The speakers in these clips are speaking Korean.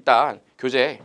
일단 교재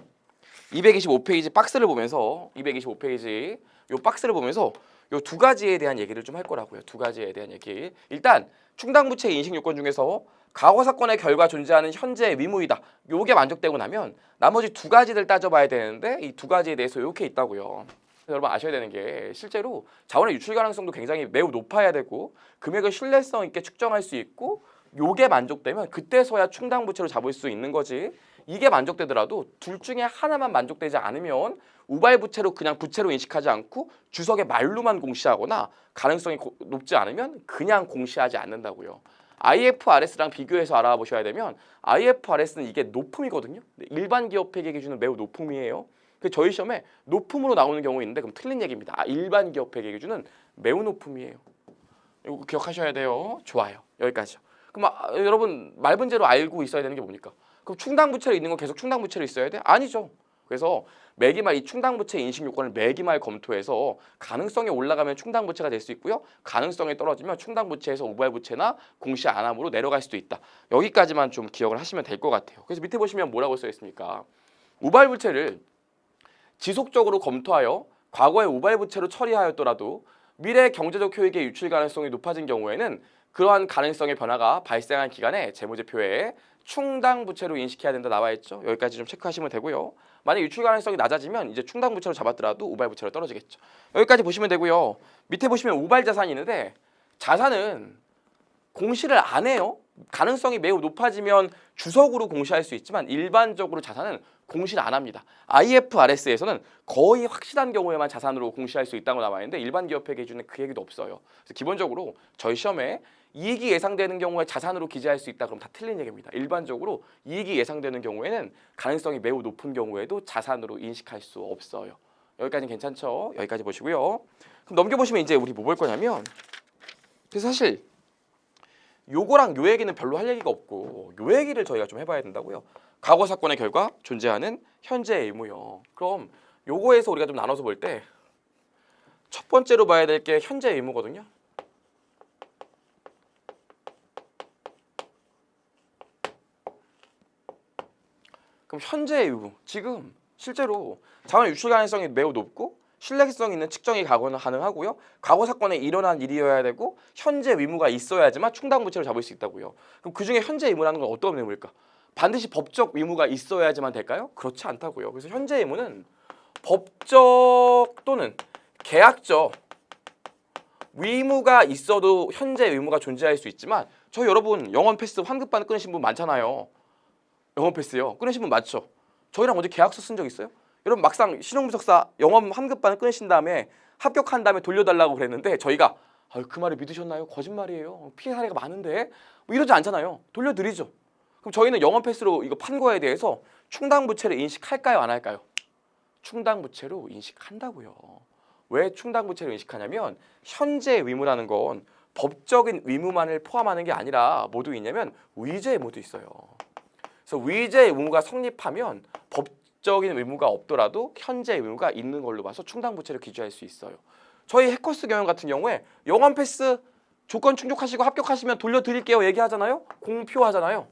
225페이지 박스를 보면서 225페이지 요 박스를 보면서 요 두 가지에 대한 얘기를 좀 할 거라고요. 두 가지에 대한 얘기. 일단 충당부채 인식 요건 중에서 과거 사건의 결과 존재하는 현재의 위무이다. 요게 만족되고 나면 나머지 두 가지를 따져봐야 되는데 이 두 가지에 대해서 이렇게 있다고요. 여러분 아셔야 되는 게 실제로 자원의 유출 가능성도 굉장히 매우 높아야 되고 금액을 신뢰성 있게 측정할 수 있고 요게 만족되면 그때서야 충당부채로 잡을 수 있는 거지. 이게 만족되더라도 둘 중에 하나만 만족되지 않으면 우발부채로 그냥 부채로 인식하지 않고 주석의 말로만 공시하거나 가능성이 높지 않으면 그냥 공시하지 않는다고요. IFRS랑 비교해서 알아보셔야 되면 IFRS는 이게 높음이거든요. 일반 기업 회계 기준은 매우 높음이에요. 저희 시험에 높음으로 나오는 경우 있는데 그럼 틀린 얘기입니다. 일반 기업 회계 기준은 매우 높음이에요. 이거 기억하셔야 돼요. 좋아요. 여기까지요. 그럼 여러분 말문제로 알고 있어야 되는 게 뭡니까? 그럼 충당부채로 있는 건 계속 충당부채로 있어야 돼? 아니죠. 그래서 매기말 이 충당부채 인식 요건을 매기말 검토해서 가능성이 올라가면 충당부채가 될 수 있고요. 가능성이 떨어지면 충당부채에서 우발부채나 공시 안함으로 내려갈 수도 있다. 여기까지만 좀 기억을 하시면 될 것 같아요. 그래서 밑에 보시면 뭐라고 써 있습니까? 우발부채를 지속적으로 검토하여 과거의 우발부채로 처리하였더라도 미래 경제적 효익의 유출 가능성이 높아진 경우에는 그러한 가능성의 변화가 발생한 기간에 재무제표에 충당부채로 인식해야 된다 나와 있죠. 여기까지 좀 체크하시면 되고요. 만약 유출 가능성이 낮아지면 이제 충당부채로 잡았더라도 우발부채로 떨어지겠죠. 여기까지 보시면 되고요. 밑에 보시면 우발자산이 있는데 자산은 공시를 안 해요. 가능성이 매우 높아지면 주석으로 공시할 수 있지만 일반적으로 자산은 공시를 안 합니다. IFRS에서는 거의 확실한 경우에만 자산으로 공시할 수 있다고 나와 있는데 일반 기업회 기준에 그 얘기도 없어요. 그래서 기본적으로 저희 시험에 이익이 예상되는 경우에 자산으로 기재할 수 있다 그럼 다 틀린 얘기입니다. 일반적으로 이익이 예상되는 경우에는 가능성이 매우 높은 경우에도 자산으로 인식할 수 없어요. 여기까지는 괜찮죠? 여기까지 보시고요. 그럼 넘겨보시면 이제 우리 뭐 볼 거냐면 그래서 사실 요거랑 요 얘기는 별로 할 얘기가 없고 요 얘기를 저희가 좀 해봐야 된다고요. 과거 사건의 결과 존재하는 현재의 의무요. 그럼 요거에서 우리가 좀 나눠서 볼 때 첫 번째로 봐야 될 게 현재의 의무거든요. 그럼 현재의 의무, 지금 실제로 자원 유출 가능성이 매우 높고 신뢰성 있는 측정이 가능하고요. 과거 사건에 일어난 일이어야 되고 현재 의무가 있어야지만 충당부채로 잡을 수 있다고요. 그럼 그중에 현재 의무라는 건 어떤 의무일까? 반드시 법적 의무가 있어야지만 될까요? 그렇지 않다고요. 그래서 현재 의무는 법적 또는 계약적 의무가 있어도 현재 의무가 존재할 수 있지만 저희 여러분 영원 패스 환급반 끊으신 분 많잖아요. 영원 패스요. 끊으신 분 맞죠? 저희랑 어디 계약서 쓴 적 있어요? 여러분 막상 신용분석사 영업 환급반을 끊으신 다음에 합격한 다음에 돌려달라고 그랬는데 저희가 그 말을 믿으셨나요? 거짓말이에요. 피해 사례가 많은데 뭐 이러지 않잖아요. 돌려드리죠. 그럼 저희는 영업 패스로 이거 판 거에 대해서 충당부채를 인식할까요? 안 할까요? 충당부채로 인식한다고요. 왜 충당부채로 인식하냐면 현재 의무라는 건 법적인 의무만을 포함하는 게 아니라 뭐도 있냐면 위제 의무도 있어요. 그래서 위제 의무가 성립하면 법적인 의무가 없더라도 현재 의무가 있는 걸로 봐서 충당부채를 기재할 수 있어요. 저희 해커스 경영 같은 경우에 영원 패스 조건 충족하시고 합격하시면 돌려드릴게요 얘기하잖아요. 공표하잖아요.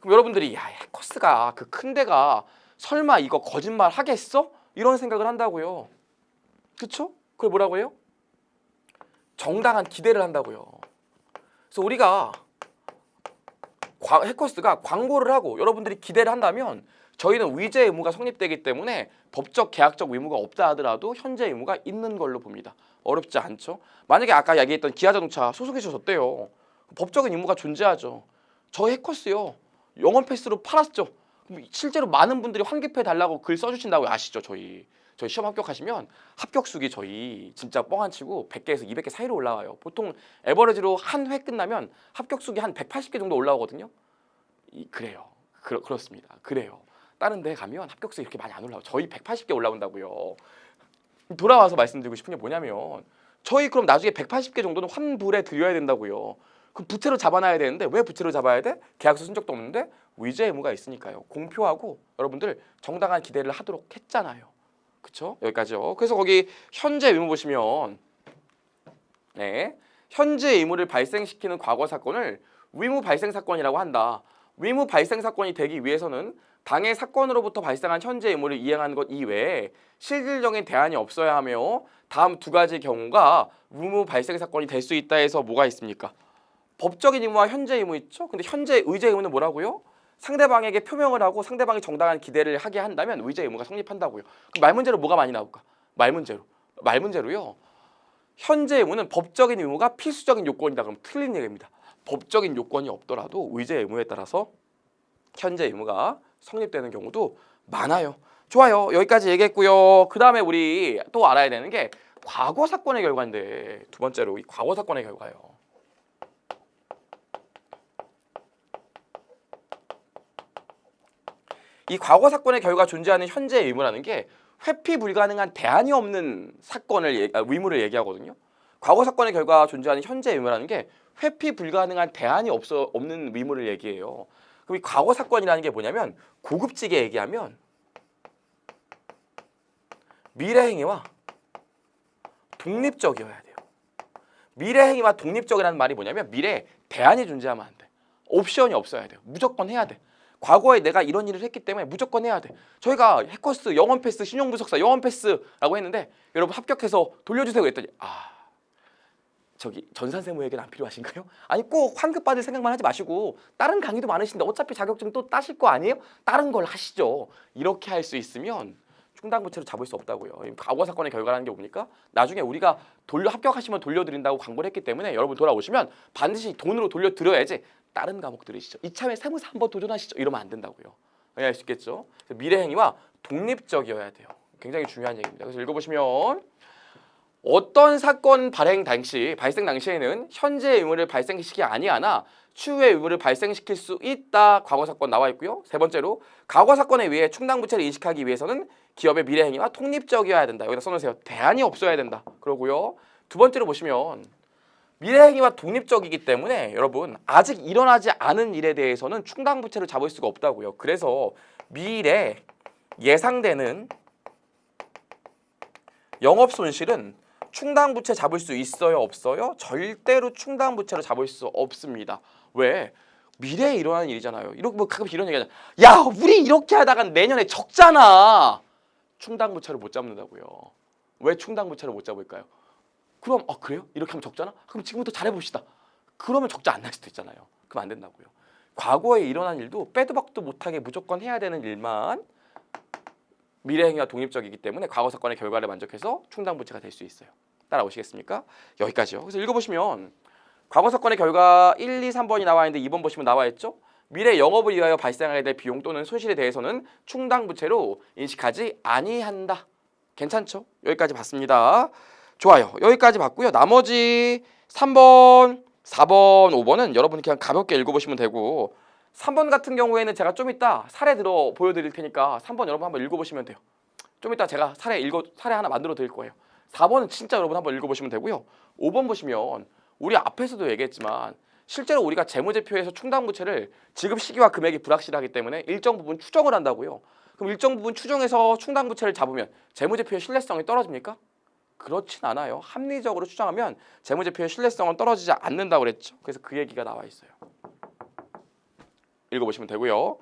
그럼 여러분들이 야 해커스가 그 큰 데가 설마 이거 거짓말 하겠어? 이런 생각을 한다고요. 그쵸? 그걸 뭐라고 해요? 정당한 기대를 한다고요. 그래서 우리가 해커스가 광고를 하고 여러분들이 기대를 한다면 저희는 위제 의무가 성립되기 때문에 법적 계약적 의무가 없다 하더라도 현재 의무가 있는 걸로 봅니다. 어렵지 않죠? 만약에 아까 얘기했던 기아자동차 소속해서 졌대요. 법적인 의무가 존재하죠. 저희 해커스요. 영원 패스로 팔았죠. 실제로 많은 분들이 환급해 달라고 글 써주신다고 아시죠? 저희 시험 합격하시면 합격수기 저희 진짜 뻥 안 치고 100개에서 200개 사이로 올라와요. 보통 에버리지로 한 회 끝나면 합격수기 한 180개 정도 올라오거든요. 그래요. 그렇습니다. 그래요. 다른 데 가면 합격수 이렇게 많이 안 올라와요. 저희 180개 올라온다고요. 돌아와서 말씀드리고 싶은 게 뭐냐면 저희 그럼 나중에 180개 정도는 환불해 드려야 된다고요. 그럼 부채로 잡아놔야 되는데 왜 부채로 잡아야 돼? 계약서 쓴 적도 없는데 위제 의무가 있으니까요. 공표하고 여러분들 정당한 기대를 하도록 했잖아요. 그쵸? 여기까지요. 그래서 거기 현재 의무 보시면 네, 현재 의무를 발생시키는 과거 사건을 의무 발생 사건이라고 한다. 의무 발생 사건이 되기 위해서는 당해 사건으로부터 발생한 현재 의무를 이행하는 것 이외에 실질적인 대안이 없어야 하며 다음 두 가지 경우가 의무 발생 사건이 될 수 있다 해서 뭐가 있습니까? 법적인 의무와 현재 의무 있죠? 근데 현재 의제 의무는 뭐라고요? 상대방에게 표명을 하고 상대방이 정당한 기대를 하게 한다면 의제 의무가 성립한다고요. 그럼 말 문제로 뭐가 많이 나올까? 말 문제로요. 현재 의무는 법적인 의무가 필수적인 요건이다. 그럼 틀린 얘기입니다. 법적인 요건이 없더라도 의제 의무에 따라서 현재 의무가 성립되는 경우도 많아요. 좋아요. 여기까지 얘기했고요. 그 다음에 우리 또 알아야 되는 게 과거 사건의 결과인데 두 번째로 이 과거 사건의 결과예요. 이 과거 사건의 결과 존재하는 현재 의무라는 게 회피 불가능한 대안이 없는 사건을 의무를 얘기하거든요. 과거 사건의 결과 존재하는 현재 의무라는 게 회피 불가능한 대안이 없는 의무를 얘기해요. 그럼 이 과거 사건이라는 게 뭐냐면 고급지게 얘기하면 미래 행위와 독립적이어야 돼요. 미래 행위와 독립적이라는 말이 뭐냐면 미래에 대안이 존재하면 안 돼. 옵션이 없어야 돼요. 무조건 해야 돼. 과거에 내가 이런 일을 했기 때문에 무조건 해야 돼. 저희가 해커스 영원 패스 신용분석사 영원 패스라고 했는데 여러분 합격해서 돌려주세요 그랬더니 저기 전산세무에게는 안 필요하신가요? 아니 꼭 환급 받을 생각만 하지 마시고 다른 강의도 많으신데 어차피 자격증 또 따실 거 아니에요? 다른 걸 하시죠. 이렇게 할 수 있으면 충당부채로 잡을 수 없다고요. 과거 사건의 결과라는 게 뭡니까? 나중에 우리가 합격하시면 돌려드린다고 광고를 했기 때문에 여러분 돌아오시면 반드시 돈으로 돌려드려야지 다른 과목들이시죠. 이참에 세무사 한번 도전하시죠. 이러면 안 된다고요. 이해할 수 있겠죠? 미래 행위와 독립적이어야 돼요. 굉장히 중요한 얘기입니다. 그래서 읽어보시면 어떤 사건 발생 당시에는 현재 의무를 발생시키지 아니하나 추후의 의무를 발생시킬 수 있다. 과거 사건 나와 있고요. 세 번째로 과거 사건에 의해 충당부채를 인식하기 위해서는 기업의 미래 행위와 독립적이어야 된다. 여기다 써놓으세요. 대안이 없어야 된다. 그러고요. 두 번째로 보시면 미래 행위와 독립적이기 때문에 여러분 아직 일어나지 않은 일에 대해서는 충당부채를 잡을 수가 없다고요. 그래서 미래 예상되는 영업손실은 충당부채 잡을 수 있어요? 없어요? 절대로 충당부채로 잡을 수 없습니다. 왜? 미래에 일어나는 일이잖아요. 뭐 가끔씩 이런 얘기하잖아. 야, 우리 이렇게 하다가 내년에 적잖아. 충당부채를 못 잡는다고요. 왜 충당부채를 못 잡을까요? 그럼 그래요? 이렇게 하면 적잖아? 그럼 지금부터 잘해봅시다. 그러면 적자 안 날 수도 있잖아요. 그럼 안 된다고요. 과거에 일어난 일도 빼도 박도 못하게 무조건 해야 되는 일만 미래행위와 독립적이기 때문에 과거 사건의 결과를 만족해서 충당부채가 될 수 있어요. 따라오시겠습니까? 여기까지요. 그래서 읽어보시면 과거 사건의 결과 1, 2, 3번이 나와 있는데 2번 보시면 나와 있죠? 미래 영업을 위하여 발생하게 될 비용 또는 손실에 대해서는 충당부채로 인식하지 아니한다. 괜찮죠? 여기까지 봤습니다. 좋아요. 여기까지 봤고요. 나머지 3번, 4번, 5번은 여러분이 그냥 가볍게 읽어보시면 되고 3번 같은 경우에는 제가 좀 이따 사례 들어 보여드릴 테니까 3번 여러분 한번 읽어보시면 돼요. 좀 이따 제가 사례 하나 만들어 드릴 거예요. 4번은 진짜 여러분 한번 읽어보시면 되고요. 5번 보시면 우리 앞에서도 얘기했지만 실제로 우리가 재무제표에서 충당부채를 지급 시기와 금액이 불확실하기 때문에 일정 부분 추정을 한다고요. 그럼 일정 부분 추정해서 충당부채를 잡으면 재무제표의 신뢰성이 떨어집니까? 그렇진 않아요. 합리적으로 추정하면 재무제표의 신뢰성은 떨어지지 않는다고 그랬죠. 그래서 그 얘기가 나와 있어요. 읽어보시면 되고요.